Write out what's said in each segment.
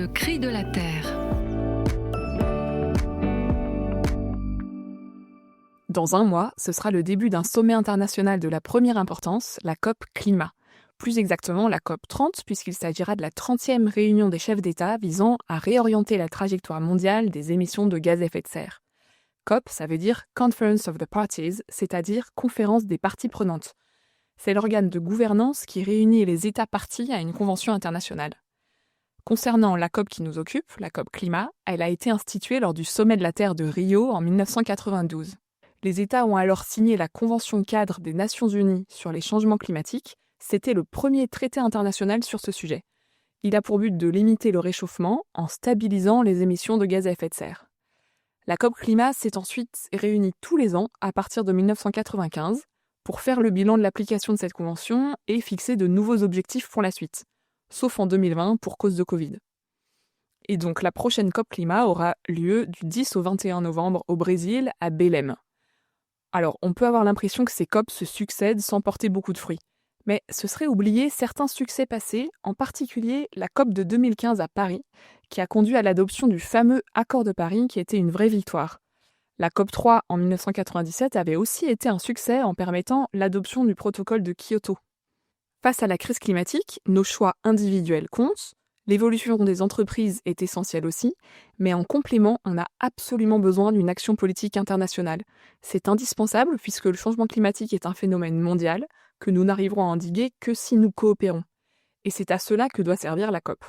Le cri de la Terre. Dans un mois, ce sera le début d'un sommet international de la première importance, la COP Climat. Plus exactement, la COP 30, puisqu'il s'agira de la 30e réunion des chefs d'État visant à réorienter la trajectoire mondiale des émissions de gaz à effet de serre. COP, ça veut dire Conference of the Parties, c'est-à-dire conférence des parties prenantes. C'est l'organe de gouvernance qui réunit les États parties à une convention internationale. Concernant la COP qui nous occupe, la COP Climat, elle a été instituée lors du sommet de la Terre de Rio en 1992. Les États ont alors signé la Convention cadre des Nations Unies sur les changements climatiques. C'était le premier traité international sur ce sujet. Il a pour but de limiter le réchauffement en stabilisant les émissions de gaz à effet de serre. La COP Climat s'est ensuite réunie tous les ans à partir de 1995 pour faire le bilan de l'application de cette convention et fixer de nouveaux objectifs pour la suite, sauf en 2020 pour cause de Covid. Et donc la prochaine COP Climat aura lieu du 10 au 21 novembre au Brésil, à Belém. Alors, on peut avoir l'impression que ces COP se succèdent sans porter beaucoup de fruits. Mais ce serait oublier certains succès passés, en particulier la COP de 2015 à Paris, qui a conduit à l'adoption du fameux Accord de Paris qui était une vraie victoire. La COP 3 en 1997 avait aussi été un succès en permettant l'adoption du protocole de Kyoto. Face à la crise climatique, nos choix individuels comptent, l'évolution des entreprises est essentielle aussi, mais en complément, on a absolument besoin d'une action politique internationale. C'est indispensable puisque le changement climatique est un phénomène mondial que nous n'arriverons à endiguer que si nous coopérons. Et c'est à cela que doit servir la COP.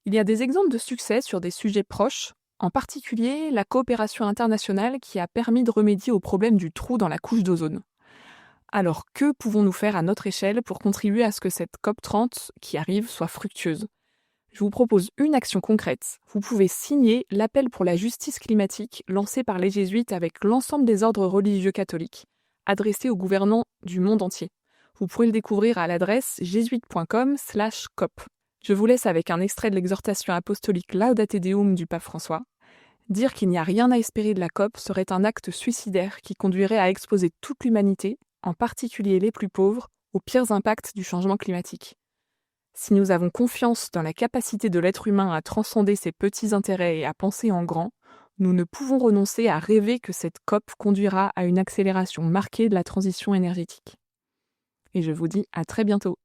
Il y a des exemples de succès sur des sujets proches, en particulier la coopération internationale qui a permis de remédier au problème du trou dans la couche d'ozone. Alors, que pouvons-nous faire à notre échelle pour contribuer à ce que cette COP 30 qui arrive soit fructueuse ? Je vous propose une action concrète. Vous pouvez signer l'appel pour la justice climatique lancé par les jésuites avec l'ensemble des ordres religieux catholiques, adressé aux gouvernants du monde entier. Vous pourrez le découvrir à l'adresse jésuite.com/cop. Je vous laisse avec un extrait de l'exhortation apostolique Laudate Deum du pape François. Dire qu'il n'y a rien à espérer de la COP serait un acte suicidaire qui conduirait à exposer toute l'humanité, en particulier les plus pauvres, aux pires impacts du changement climatique. Si nous avons confiance dans la capacité de l'être humain à transcender ses petits intérêts et à penser en grand, nous ne pouvons renoncer à rêver que cette COP conduira à une accélération marquée de la transition énergétique. Et je vous dis à très bientôt.